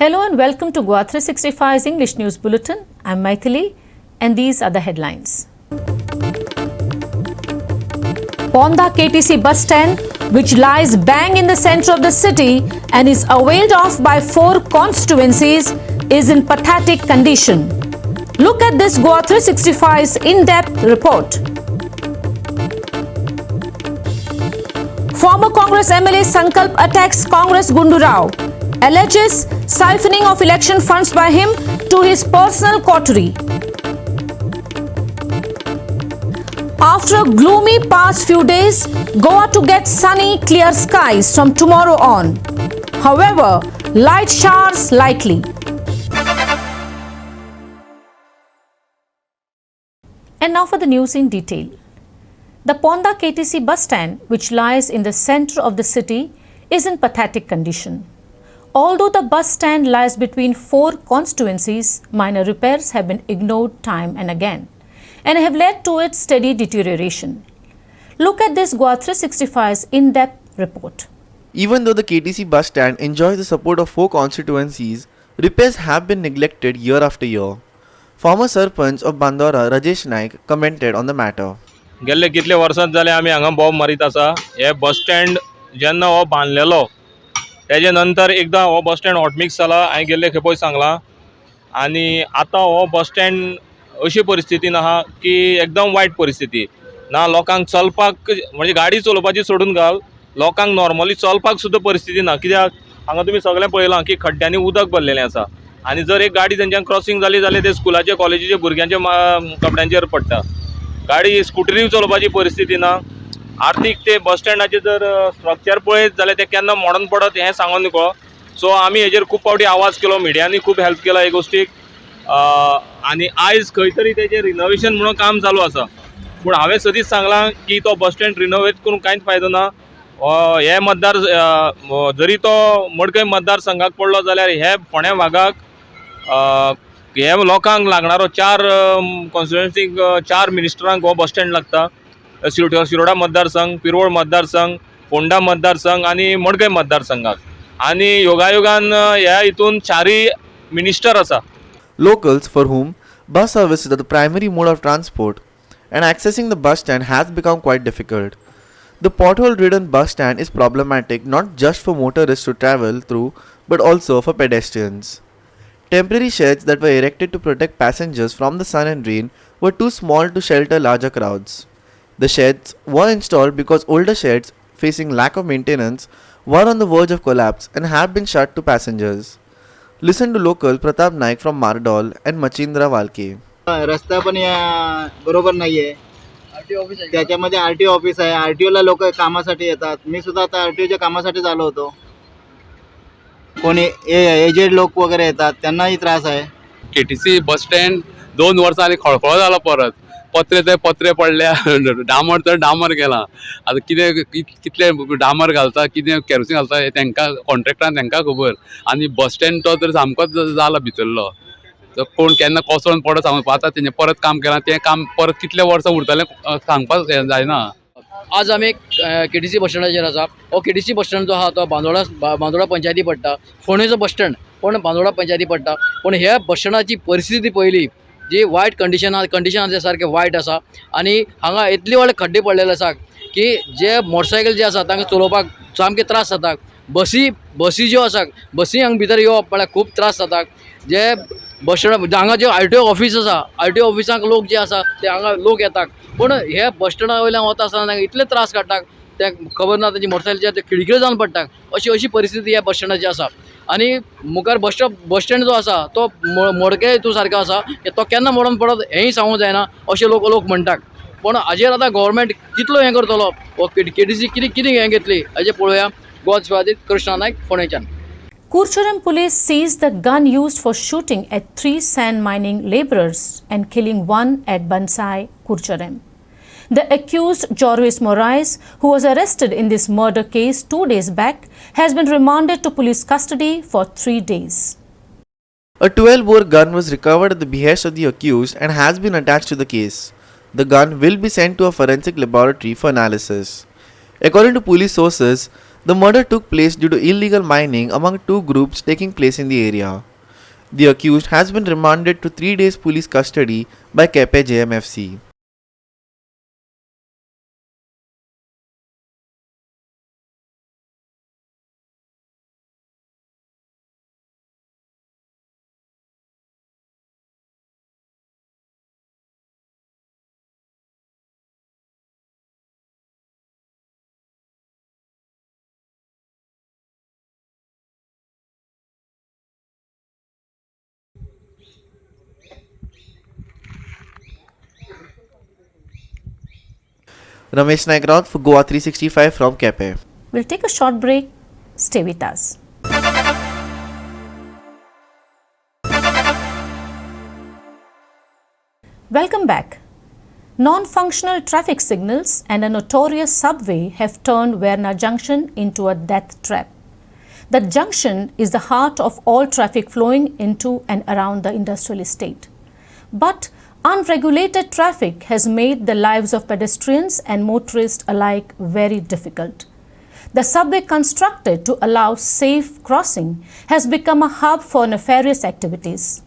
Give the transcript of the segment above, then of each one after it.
Hello and welcome to GOA365's English News Bulletin. I'm Maithili and these are the headlines. Ponda KTC bus stand, which lies bang in the center of the city and is availed of by 4 constituencies, is in pathetic condition. Look at this GOA365's in-depth report. Former Congress MLA Sankalp attacks Congress Gundu Rao, alleges siphoning of election funds by him to his personal coterie. After a gloomy past few days, Goa to get sunny, clear skies from tomorrow on. However, light showers likely. And now for the news in detail. The Ponda KTC bus stand, which lies in the center of the city, is in pathetic condition. Although the bus stand lies between 4 constituencies, minor repairs have been ignored time and again and have led to its steady deterioration. Look at this GOA365's in-depth report. Even though the KTC bus stand enjoys the support of 4 constituencies, repairs have been neglected year after year. Former Sarpanch of Bandora, Rajesh Naik, commented on the matter. गेल्ले कितले वर्सां जाले आमी हांगा Bob मारीत आसा. हे bus stand जेन्ना हो बांदलेलो तेजे नंतर एकदां हो बस स्टँड हॉटमिक्स जाला, हांवें गेल्ले खेपोय सांगलां. आनी आतां हो बस स्टँड अशी परिस्थितीन आहा की एकदम वायट परिस्थिती ना. लोकांक चलपाक म्हणजे गाडी चलोवपाची सोडून घाल, लोकांक नॉर्मली चलपाक सुद्दां परिस्थिती ना. कित्याक हांगा तुमी सगळें पळयलां की खड्ड्यांनी उदक भरलेलें आसा. आनी जर एक गाडी तेंच्यान क्रॉसिंग जाली जाल्यार ते स्कुलाचे कॉलेजीचे भुरग्यांच्या कपड्यांचेर पडटा. गाडी स्कुटरी चलोवपाची परिस्थिती ना. आर्थीक ते बस स्टँडाचे जर स्ट्रक्चर पळयत जाल्यार ते केन्ना मोडून पडत हें सांगून कळो. सो आमी हेजेर खूब फावटी आवाज केलो, मिडियांनी खूब हेल्प केला हे गोश्टीक. आनी आयज खंय तरी तेजें रिनोवेशन म्हणून काम चालू आसा. पूण हांवें सदींच सांगलां की तो बस स्टँड रिनोवेट करून कांयच फायदो ना. हे मतदार जरी तो मडकय मतदारसंघाक पडलो जाल्यार हे फोंड्या भागाक हे लोकांक लागणारो 4 कॉन्स्टिट्युएन्सीक 4 मिनिस्टरांक हो बस स्टँड लागता. शिरोडा मतदारसंघ, पिरवळ मतदारसंघ, फोंडा मतदारसंघ आनी मडकय मतदारसंघाक. आनी योगायोगान ह्या हितून 4 मिनिस्टर आसा. Locals, for whom bus service is the primary mode of transport and accessing the bus stand has become quite difficult. The pothole-ridden bus stand is problematic not just for motorists to travel through but also for pedestrians. Temporary sheds that were erected to protect passengers from the sun and rain were too small to shelter larger crowds. The sheds were installed because older sheds, facing lack of maintenance, were on the verge of collapse and have been shut to passengers. Listen to local Pratap Naik from Mardol and Machindra Walke. रस्ता पण या बरोबर नाहीये. त्याच्यामध्ये RTO office आहे. आरटीओला लोक कामासाठी येतात. मी सुद्धा आता आरटीओच्या कामासाठीच आलो होतो. कोणी एजेड लोक वगैरे येतात, त्यांनाही त्रास आहे. केटीसी बस स्टँड 2 वर्सां आनी खळखळो जाला. परत पत्रे ते पत्रे पडल्या, डामर तर डामर गेला. आता कितले डामर घालता, कितें केरोसीन घालता हे तांकां कॉन्ट्रॅक्टरान तांकां खबर. आनी बस स्टँड तो तर सामकोच जाला भितरलो. तर कोण केन्ना कोसळून पडत सांगून आतां तेणें परत काम केलां. तें काम परत कितले वर्सां उरतलें सांगपाक जायना. आज आमी केटीसी बस स्टँडाचेर आसा. हो केटीसी बस स्टँड जो आहा तो बांदोडा पंचायती पडटा. फोंडेचो बस स्टँड पण बांदोडा पंचायती पडटा. पण ह्या बस स्टँडाची परिस्थिती पयली जी वायट कंडिशन आसा सारकें वायट आसा. आनी हांगा इतले व्हडले खड्डे पडलेले आसा की जे मोटरसायकल जे आसा तांकां चलोवपाक सामके त्रास जाता. बसी ज्यो आसा बसी हांगा भितर येवप म्हळ्यार खूब त्रास जाता. जे बस स्टँड हांगा जे आरटीओ ऑफिस आसा, आरटीओ ऑफिसांक लोक जे आसा ते हांगा लोक येतात. पूण हे बस स्टँडा वयल्यान वता आसतना तांकां इतले त्रास काडटात ते खबर ना. तांची मोटरसायकलचे खिडक्यो जावन पडटात. अशी परिस्थिती ह्या बस स्टँडाची आसा. आनी मुखार बस स्टँड जो आसा तो मोडके हितू सारको आसा. तो केन्ना मोडून पडत हेंय सांगूंक जायना अशें लोक म्हणटात. पण हाजेर आतां गव्हर्मेंट कितलो हें करतलो, केटीसी कितें हें घेतली हाजें पळोवया. गोवा कृष्णा नायक, फोंडेच्यान. Kurcharam police seized the gun used for shooting at 3 sand mining laborers and killing 1 at Bansai, Kurcharam. The accused, Jorvis Moraes, who was arrested in this murder case 2 days back, has been remanded to police custody for 3 days. A 12-bore gun was recovered at the behest of the accused and has been attached to the case. The gun will be sent to a forensic laboratory for analysis. According to police sources, The murder took place due to illegal mining among two groups taking place in the area. The accused has been remanded to 3 days police custody by Kepe JMFC. Ramesh Naik Raut for GOA365 from Kepe. We'll take a short break. Stay with us. Welcome back. Non-functional traffic signals and a notorious subway have turned Verna Junction into a death trap. The junction is the heart of all traffic flowing into and around the industrial estate. But unregulated traffic has made the lives of pedestrians and motorists alike very difficult. The subway, constructed to allow safe crossing, has become a hub for nefarious activities.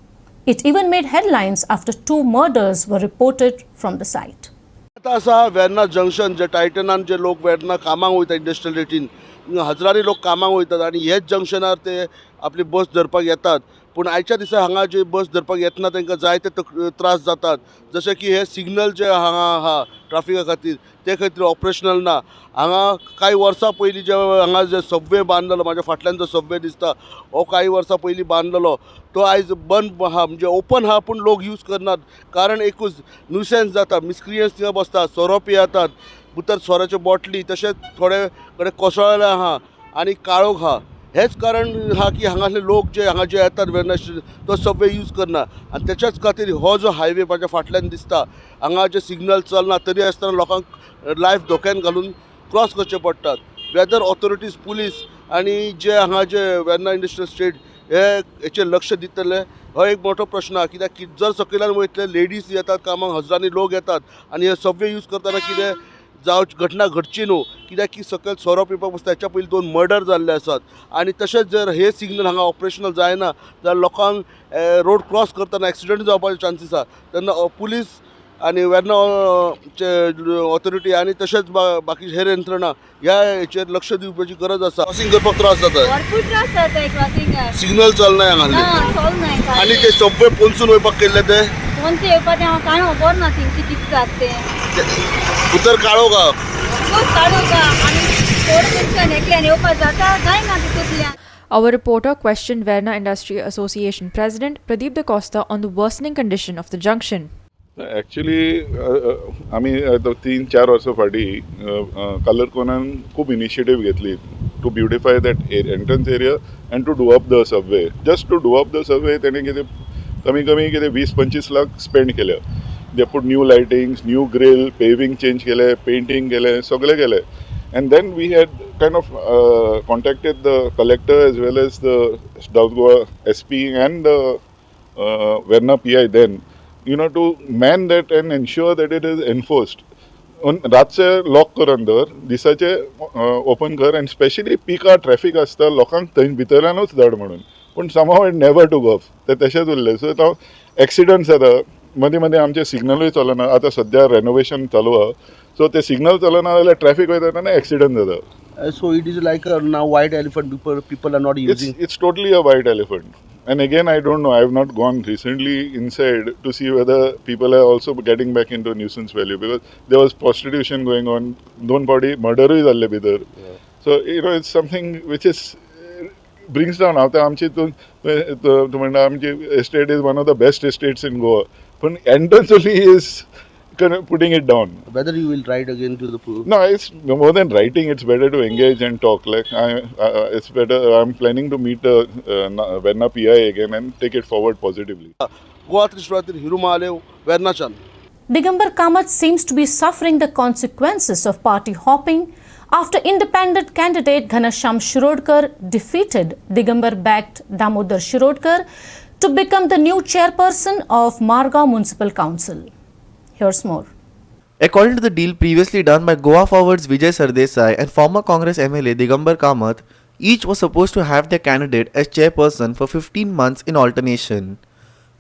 It even made headlines after 2 murders were reported from the site. आता असा Verna junction J टायटनान जे लोक वेर्ना कामाक वयता industrial रेटीन हजारांनी लोक कामाक वयतात आनी हेच जंक्शनार ते आपली बस धरपाक येतात. पूण आयच्या दिसा हांगा जे बस धरपाक येतना तांकां जायते त्रास जातात. जशें की हे सिग्नल जे हांगा आहा ट्राफिका खातीर ते खातीर ऑपरेशनल ना. हांगा कांय वर्सां पयलीं जे हांगा जे सबवे बांदलेलो म्हाज्या फाटल्यान जो सबवे दिसता हो कांय वर्सां पयलीं बांदलेलो तो आयज बंद आहा म्हणजे ओपन आहा पूण लोक यूज करनात. कारण एकूच न्युसेन्स जाता, मिसक्रियन्स थिंगा बसतात, सोरो पियेतात, भितर सोऱ्याच्यो बॉटली, तशेंच थोडे कडेन कोसळ्ळे आहा आनी काळोख आहा. हेच कारण हा की हांगासले लोक जे हांगा जे येतात वेर्ना तो सबवे यूज करना आनी तेच्याच खातीर हो जो हायवे म्हाज्या फाटल्यान दिसता हांगा जे सिग्नल चलना तरी आसतना लोकांक लायफ धोक्यान घालून क्रॉस करचे पडटात. वेदर ऑथॉरिटीज पुलीस आनी जे हांगा जे वेर्ना इंडस्ट्रियल स्टेट हेचेर लक्ष दितले हो एक मोठो प्रश्न आहा. कित्याक जर सकयल्यान वयतले लेडीज येतात कामाक, हजारांनी लोक येतात आनी हे सबवे यूज करतना कितें घटना घडची न्हू. कित्याक की सकयल सोरो पिवपाक बसता हेच्या पयलीं 2 मर्डर जाल्ले आसात आनी तशेंच जर हे सिग्नल हांगा ऑपरेशनल जायना जाल्यार लोकांक रोड क्रॉस करतना एक्सिडंट जावपाचे चान्सीस आसा. तेन्ना पुलीस आनी वेर्ना ऑथॉरिटी आनी तशेंच बाकी हेर यंत्रणा ह्या हेचेर लक्ष दिवपाची गरज आसा. क्रॉसिंग करपाक त्रास जाता, भरपूर त्रास जाता क्रॉसिंगाक. सिग्नल चलनाय हांगा आनी ते सबवे पोंसून वयपाक केल्ले ते कोणते येवपाक हांव कांय खबर ना थिंगचे कितें जाता ते उतर काळो गा काडू का आनी थोडे मनशान एकल्यान येवपाक जाता काय ना तितूंतल्यान. Our reporter questioned Verna Industry Association President Pradeep Da Costa on the worsening condition of the junction. Actually, आमी 3-4 वर्सां फाटीं कालरकोनान खूब इनिशिएटीव घेतली to beautify that entrance area and to do up the subway. Just to do up the subway तेणें कितें कमी कितें 20-25 lakh spend केल्या. They put new lightings, new grill, paving change केले, painting केले, सगळे केले. And then we had kind of contacted the collector as well as the South Goa SP and the Verna PI then, to man that and ensure that it is enforced. रातचे lock कर अंदर, दिसाचे open कर, and specially peak hour traffic आसता लोकांक थंय भितरल्यानूच धाड म्हणून. पूण somehow it never took off. ते तशेंच उरले. सो तो एक्सिडंट्स जाता. मदीं मदीं आमचे सिग्नलूय चलना. आतां सद्या रेनोवेशन चालू आहा. सो ते सिग्नल चलना जाल्यार ट्रॅफिक वयता तेन्ना एक्सिडंट जाता. So it is like a now white elephant. People are not using. It's totally a white elephant. And again, I don't know. I have not gone recently inside to see whether people are also getting back into nuisance value, because there was prostitution going on. Don't body murder is alle bidar. So it's something which is brings down. After amchi amchi estate is one of the best estates in Goa. But entrance only is putting it down. Whether you will write again to the pool? No, it's more than writing. It's better to engage and talk. Like it's better. I'm planning to meet Verna PI again and take it forward positively. GOA365 Hirumale Vernachan. Digambar Kamath seems to be suffering the consequences of party hopping after independent candidate Ghanashyam Shirodkar defeated Digambar-backed Damodar Shirodkar to become the new chairperson of Margao Municipal Council. Here's more. According to the deal previously done by Goa Forward's Vijay Sardesai and former Congress MLA Digambar Kamath, each was supposed to have their candidate as chairperson for 15 months in alternation.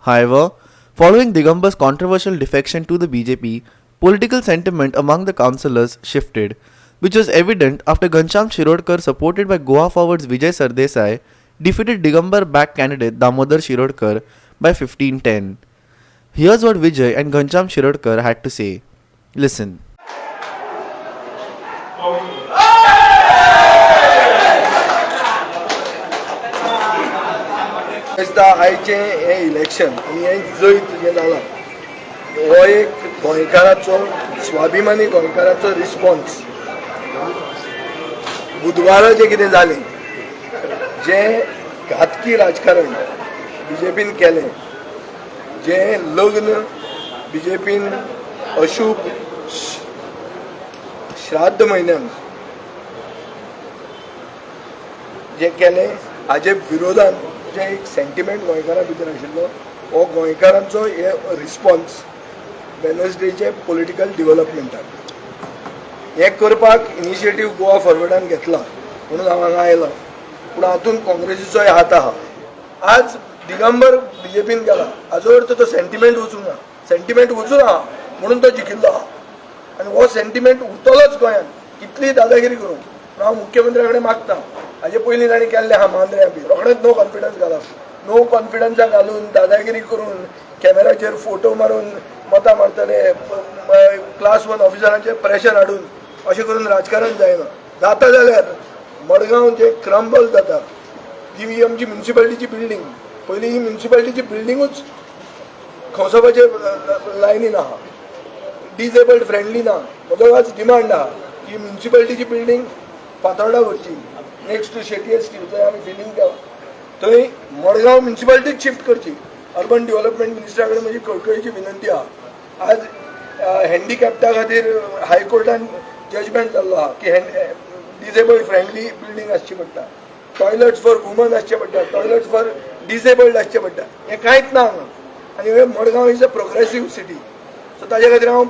However, following Digambar's controversial defection to the BJP, political sentiment among the councillors shifted, which was evident after Ghanshyam Shirodkar, supported by Goa Forward's Vijay Sardesai, defeated Digambar-backed candidate Damodar Shirodkar by 15-10. Here's what Vijay and Ghanshyam Shirodkar had to say. Listen. आयचे हे election आनी हे जैत जे जाला हो एक गोंयकाराचो स्वाभिमानी गोंयकाराचो response. बुधवारा जे कितें जालें जे घातकी राजकारण बीजेपीन केलें, जे लग्न बीजेपीन अशुभ श्राद्ध म्हयन्यान जे केलें हाजे विरोधान जे एक सेंटिमेंट गोंयकारा भितर आशिल्लो हो गोंयकारांचो हे रिस्पॉन्स वेनसडेचे पॉलिटिकल डिवेलपमेंटाक हे करपाक इनिशिएटीव गोवा फॉरवर्डान घेतला म्हणून हांव हांगा आयलो. पूण हातूंत काँग्रेसीचोय हात आहा. आज दिगंबर बीजेपीन गेला हाजो अर्थ तो सेंटिमेंट वचूंक ना. सेंटिमेंट वचून आहा म्हणून तो जिखिल्लो आहा आनी हो सेंटिमेंट उरतलोच गोंयान कितली दादागिरी करून. हांव मुख्यमंत्र्या कडेन मागता हाजे पयलीं ताणें केल्लें आहा मांद्र्या बी रोखडेंच नो कॉन्फिडन्स घालप. नो कॉन्फिडन्सा घालून दादागिरी करून कॅमेराचेर फोटो मारून मतां मारतले, क्लास 1 ऑफिसरांचेर प्रेशर हाडून अशें करून राजकारण जायना. जाता जाल्यार मडगांव जे क्रम्बल जाता ही आमची म्युनिसिपालिटीची बिल्डींग, पयलीं ही म्युनिसिपालिटीची बिल्डींगूच खवसपाचे लायनीन आहा, डिजेबल्ड फ्रेंडली ना. म्हजो आज डिमांड आहा की म्युनिसिपालिटीची बिल्डींग फातोर्डा व्हरची नेक्स्ट टू शेट्ये स्ट्रीट थंय आमी फिलिंग केला थंय मडगांव म्युनिसिपालिटीच शिफ्ट करची. अर्बन डेव्हलपमेंट मिनिस्टरा कडेन म्हजी कळकळीची विनंती आहा. आज हँडिकॅप्टा खातीर हायकोर्टान जजमेंट जाल्लो आहा की डिजेबल्ड फ्रेंडली बिल्डींग आसची पडटा, टॉयलेट्स फॉर वुमन आसचे पडटा, टॉयलेट्स फॉर डिजेबल्ड आसचे पडटा. हें कांयच ना हांगा आनी हे Madgaon is a progressive city. So ताजे खातीर हांव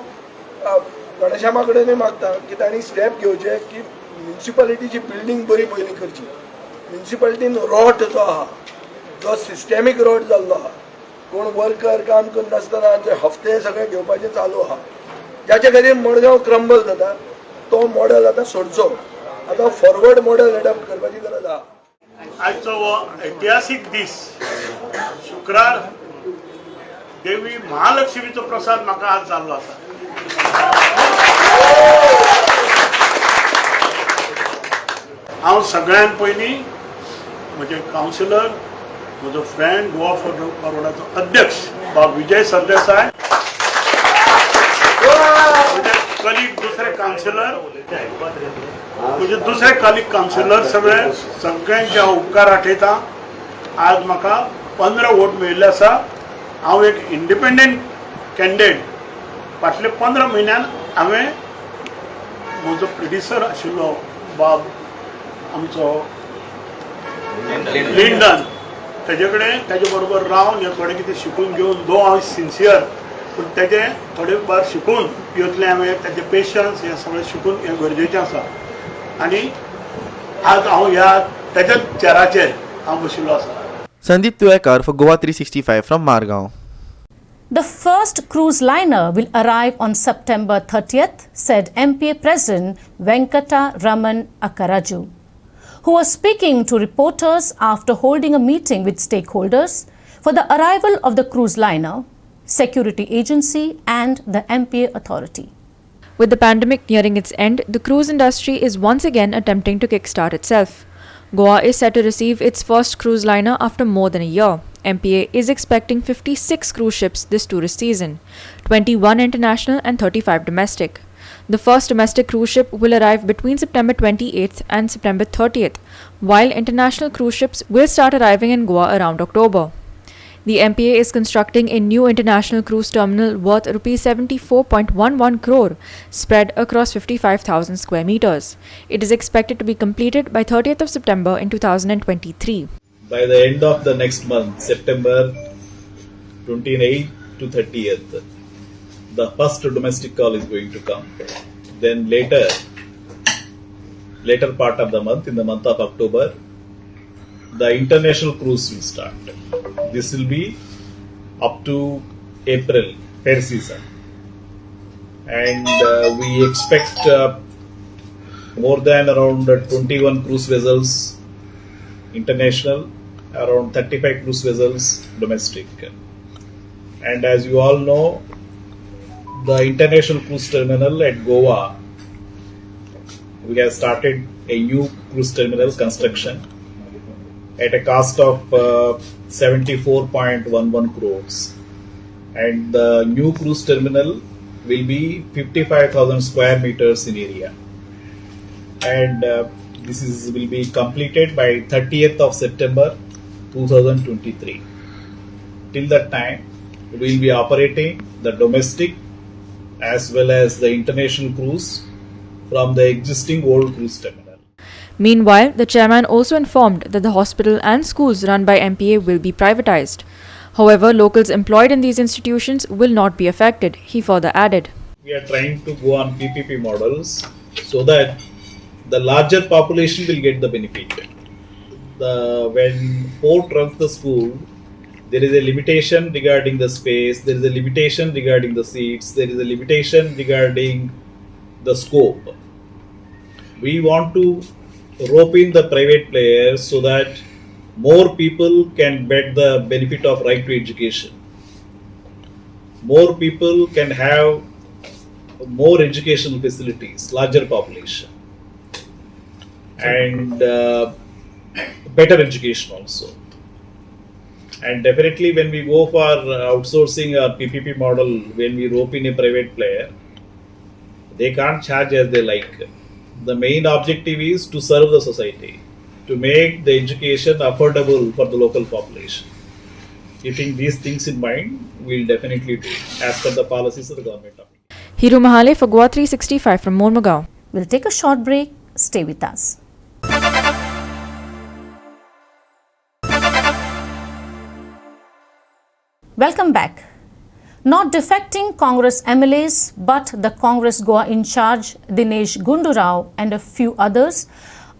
गणेशामा कडेनूय मागता की तांणी स्टेप घेवचे की म्युनिसिपालिटीची बिल्डींग बरी पयलीं करची. म्युनिसिपालिटीन रॉट जो आहा जो सिस्टेमीक रॉट जाल्लो आहा, कोण वर्कर काम करनासतना जे हफ्ते सगळे घेवपाचें चालू आहा, जाचे खातीर मडगांव क्रम्बल जाता, तो मॉडेल आतां सोडचो. आतां फॉरवर्ड मॉडेल एडॉप्ट करपाची गरज आहा. आजचो हो ऐतिहासीक दीस शुक्रार देवी महालक्ष्मीचो प्रसाद म्हाका आज जाल्लो आसा. हांव सगळ्यान पयलीं म्हजे कावन्सिलर, म्हजो फ्रेंड गोवा फॉरवर्डाचो अध्यक्ष बाब विजय सरदेसाय, म्हजे कलीग दुसरे कावन्सिलर, म्हजे दुसरे कलीग कावन्सिलर सगळ्यांचे हांव उपकार आठयता. आज म्हाका 15 वोट मेळिल्ले आसा. हांव एक इंडिपेंडंट कॅन्डिडेट. फाटले 15 म्हयन्यान हांवें म्हजो प्रिडिसर आशिल्लो बाब आमचो लिंडन तेजे कडेन तेजे बरोबर रावन हे थोडें कितें शिकून घेवन दो हांव सिन्सियर पूण तेजे थोडे बार शिकून येतलें हांवें तेजे पेशन्स हें सगळें शिकून हें गरजेचें आसा. आनी आज हांव ह्या तेज्या चेराचेर हांव बशिल्लो आसा. Sandeep Tuekar for GOA365 from Margao. The first cruise liner will arrive on September 30th, said MPA President Venkata Raman Akkaraju, who was speaking to reporters after holding a meeting with stakeholders for the arrival of the cruise liner, security agency and the MPA authority. With the pandemic nearing its end, the cruise industry is once again attempting to kickstart itself. Goa is set to receive its first cruise liner after more than a year. MPA is expecting 56 cruise ships this tourist season, 21 international and 35 domestic. The first domestic cruise ship will arrive between September 28th and September 30th, while international cruise ships will start arriving in Goa around October. The MPA is constructing a new international cruise terminal worth ₹74.11 crore spread across 55,000 square meters. It is expected to be completed by 30th of September in 2023. By the end of the next month, September 28th to 30th, the first domestic call is going to come. Then later part of the month, in the month of October, the international cruise will start. This will be up to April, fair season. And we expect more than around 21 cruise vessels international, around 35 cruise vessels domestic. And as you all know, the international cruise terminal at Goa, we have started a new cruise terminal construction at a cost of 74.11 crores. And the new cruise terminal will be 55,000 square meters in area. And this will be completed by 30th of September 2023. Till that time, we will be operating the domestic as well as the international cruise from the existing old cruise terminal. Meanwhile, the chairman also informed that the hospital and schools run by MPA will be privatized. However, locals employed in these institutions will not be affected, he further added. We are trying to go on PPP models so that the larger population will get the benefit. When port runs the school, there is a limitation regarding the space, there is a limitation regarding the seats, there is a limitation regarding the scope. We want to rope in the private players so that more people can get the benefit of right to education. More people can have more educational facilities, larger population, and better education also. And definitely when we go for outsourcing or PPP model, when we rope in a private player, they can't charge as they like. The main objective is to serve the society, to make the education affordable for the local population. Keeping these things in mind, we'll definitely do it as per the policies of the government of India. Hiru Mahale for GOA365 from Mormugao. We'll take a short break. Stay with us. Welcome back. Not defecting Congress MLAs, but the Congress Goa in charge, Dinesh Gundu Rao and a few others,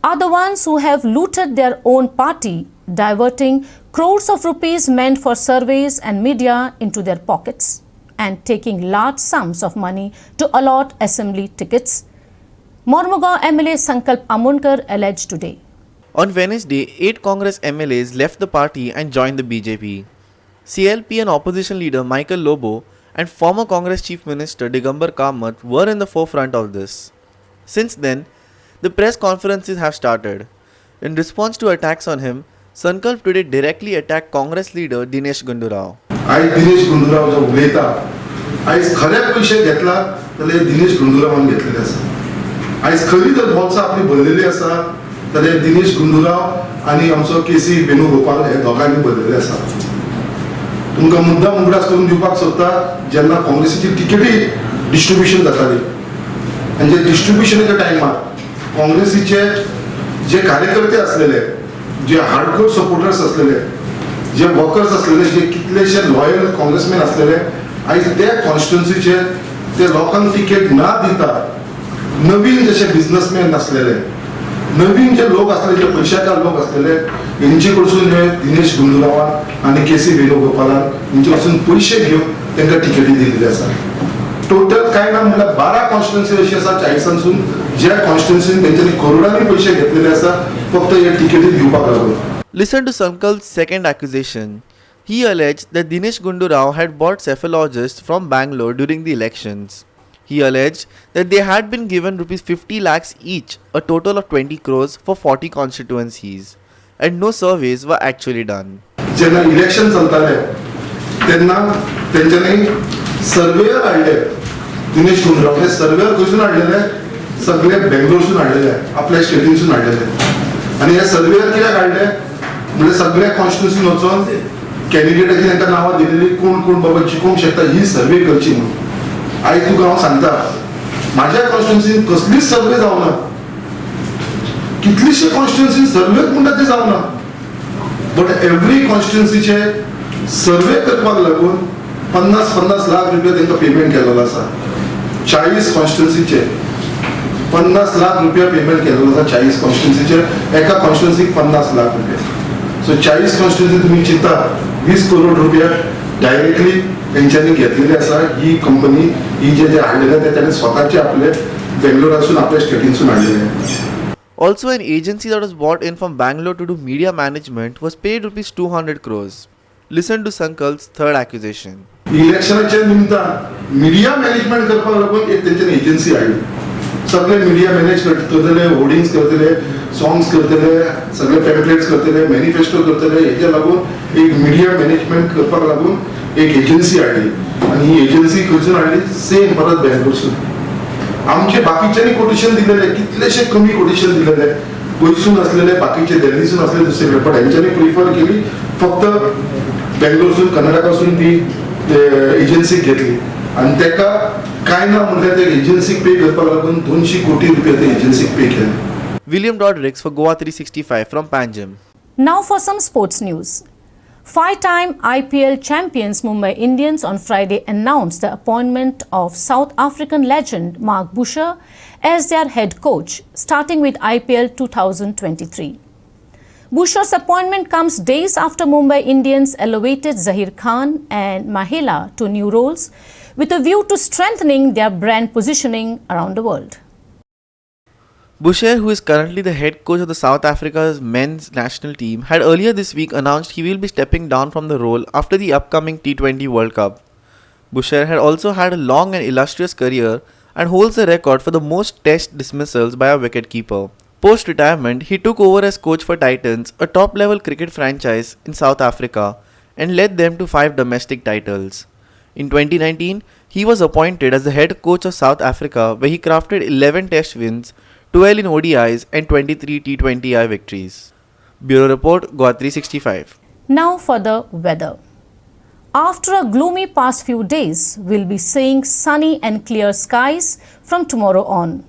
are the ones who have looted their own party, diverting crores of rupees meant for surveys and media into their pockets and taking large sums of money to allot assembly tickets. Mormugao MLA Sankalp Amunkar alleged today. On Wednesday, 8 Congress MLAs left the party and joined the BJP. CLP and opposition leader Michael Lobo and former Congress Chief Minister Digambar Kamath were in the forefront of this. Since then, the press conferences have started. In response to attacks on him, Sankalp today directly attacked Congress leader Dinesh Gundu Rao. आज दिनेश गुंडूराव जो उलयता आज खरेच पैसे घेतला जाल्यार दिनेश गुंडूरावान घेतलेले आसा. आज खरी जर बोल्सां आपली भरलेली आसा जाल्यार दिनेश गुंडूराव आनी आमचो केसी वेणुगोपाल हे दोगांनी भरलेले आसा. तुमकां मुद्दाम उगडास करून दिवपाक सोदता जेन्ना काँग्रेसीची टिकेटी डिस्ट्रिब्युशन जाताली आनी जे डिस्ट्रिब्युशनाच्या टायमार काँग्रेसीचे जे कार्यकर्ते आसलेले, जे हार्डकोर सपोर्टर्स आसलेले, जे वर्कर्स असलेले, जे कितलेशे लॉयल काँग्रेसमॅन असलेले, आज त्या कॉन्स्टिट्युएन्सीचे ते लोकांक तिकेट ना दिता नवीन जशे बिझनेसमॅन असलेले, नवीन जे लोक असलेले, जे पैशाकार लोक असलेले, यांचे कडसून जे दिनेश गुंडूरावान आणि केसी वेणुगोपालान यांचे कडसून पैसे घेऊन त्यांना तिकेटी दिलेली आसा. टोटल काय ना म्हटल्यार 12 कॉन्स्टिट्युएन्सी अशी आसा 40सून ज्या कॉन्स्टिट्युएन्सीन त्यांच्यानी करोडांनी पैसे घेतलेले आसा फक्त हे तिकेटी दिवपाक लागून. Listen to Sankalp's second accusation. He alleged that Dinesh Gundu Rao had bought cephalologists from Bangalore during the elections. He alleged that they had been given rupees 50 lakhs each, a total of 20 crores for 40 constituencies, and no surveys were actually done. जेन्ना election चलताले तेन्ना तेंच्यांनी surveyor हाडले. दिनेश गुंडूराव हे surveyor खंयसून हाडलेले? सगळे बेंगलोरसून हाडलेले, आपल्या स्टेटीनसून हाडलेले. आनी हे surveyor कित्याक हाडले? म्हणजे सगळ्या कॉन्स्टिट्युएन्सीन वचून कॅन्डिडेटाची तांकां नांवां दिलेली कोण कोण बाबा जिखूंक शकता ही सर्वे करची म्हणून. आयज तुका हांव सांगता म्हाज्या कॉन्स्टिट्युएन्सीन कसलीच सर्वे जावना. कितलीशे कॉन्स्टिट्युएन्सीन सर्वे म्हणटा ती जावना. बट एवरी कॉन्स्टिट्युएन्सीचे सर्वे करपाक लागून 50 लाख रुपया तांकां पेमेंट केलेलो आसा 40 कॉन्स्टिट्युन्सीचे 50 लाख रुपया पेमेंट केलेलो आसा 40 कॉन्स्टिट्युन्सीचे एका कॉन्स्टिट्युन्सीक 50 लाख रुपया सो 40 कॉन्स्टिट्युन्सी तुम्ही चिंता 20 करोड रुपया डायरेक्टली तेंच्यांनी घेतलेली आसा ही कंपनी ही जे हाडलेले ते ताणें स्वताचे आपले बेंगलोरासून आपल्या स्टेटीनसून हाडलेले. Also, an agency that was brought in from Bangalore to do media management was paid rupees 200 crores. Listen to Sankal's third accusation. इलेक्शनाच्या निमतान मिडिया मॅनेजमेंट करपाक लागून एक तेंच्यानी एजन्सी हाडली. सगळे मिडिया मॅनेज करतले, होर्डिंग्स करतले, सॉंग्स करतले, सगळे पॅम्पलेट्स करतले, मॅनिफेस्टो करतले. हेच्या लागून एक मिडिया मॅनेजमेंट करपाक लागून एक एजन्सी हाडली आणि ही एजन्सी खंयसून हाडली सेम परत बँगलोरसून. आमचे बाकीच्यांनी कोटेशन दिलेले कितलेशे कमी कोटेशन दिलेले गोंयसून असलेले बाकीचे दिल्लीसून असलेले दुसरे पण हेंच्यांनी प्रिफर केली फक्त बेंगलोरसून कर्नाटकासून ती एजन्सीक घेतली आणि तेका काय ना म्हणल्यार ते एजन्सीक पे करपाक लागून 200 कोटी रुपया ते एजन्सीक पे केले. William Rodriguez for GOA365 from Panjim. Now for some sports news. Five-time IPL champions Mumbai Indians on Friday announced the appointment of South African legend Mark Buscher as their head coach, starting with IPL 2023. Buscher's appointment comes days after Mumbai Indians elevated Zaheer Khan and Mahela to new roles with a view to strengthening their brand positioning around the world. Buscher, who is currently the head coach of the South Africa's men's national team, had earlier this week announced he will be stepping down from the role after the upcoming T20 World Cup. Buscher had also had a long and illustrious career and holds the record for the most test dismissals by a wicketkeeper. Post-retirement, he took over as coach for Titans, a top-level cricket franchise in South Africa, and led them to 5 domestic titles. In 2019, he was appointed as the head coach of South Africa, where he crafted 11 test wins, 12 in ODIs and 23 T20I victories. Bureau Report, GOA365. Now for the weather. After a gloomy past few days, we'll be seeing sunny and clear skies from tomorrow on.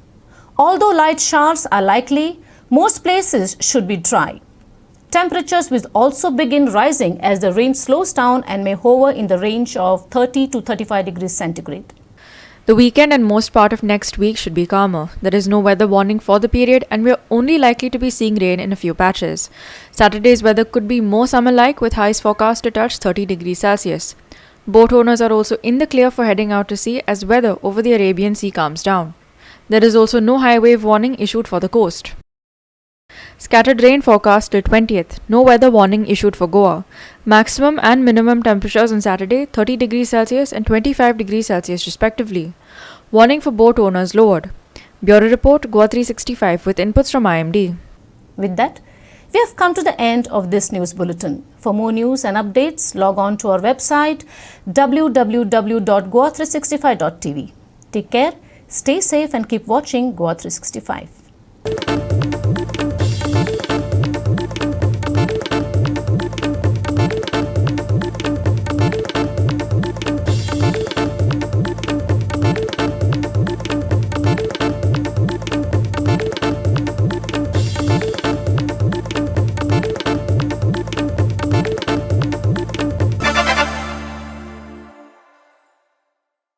Although light showers are likely, most places should be dry. Temperatures will also begin rising as the rain slows down and may hover in the range of 30 to 35 degrees centigrade. The weekend and most part of next week should be calmer. There is no weather warning for the period and we are only likely to be seeing rain in a few patches. Saturday's weather could be more summer-like with highs forecast to touch 30 degrees Celsius. Boat owners are also in the clear for heading out to sea as weather over the Arabian Sea calms down. There is also no high wave warning issued for the coast. Scattered rain forecast till 20th. No weather warning issued for Goa. Maximum and minimum temperatures on Saturday 30 degrees Celsius and 25 degrees Celsius respectively. Warning for boat owners lowered. Bureau Report, GOA365 with inputs from IMD. With that, we have come to the end of this news bulletin. For more news and updates, log on to our website www.goa365.tv. Take care, stay safe and keep watching GOA365.